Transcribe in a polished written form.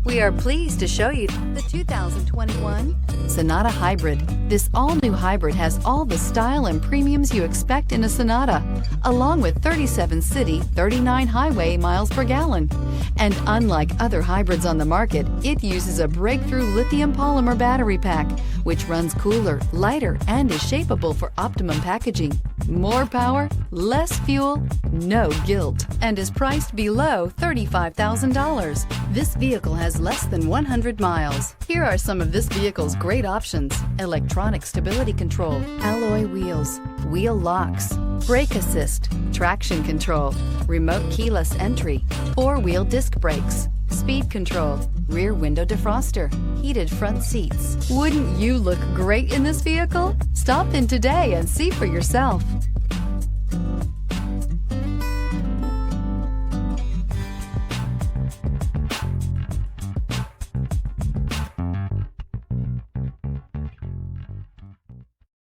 We are pleased to show you the 2021 Sonata Hybrid. This all-new hybrid has all the style and premiums you expect in a Sonata, along with 37 city, 39 highway miles per gallon. And unlike other hybrids on the market, it uses a breakthrough lithium polymer battery pack, which runs cooler, lighter, and is shapeable for optimum packaging. More power, less fuel, no guilt, and is priced below $35,000. This vehicle has less than 100 miles. Here are some of this vehicle's great options: electronic stability control, alloy wheels, wheel locks, brake assist, traction control, remote keyless entry, four-wheel disc brakes, speed control, rear window defroster, heated front seats. Wouldn't you look great in this vehicle? Stop in today and see for yourself.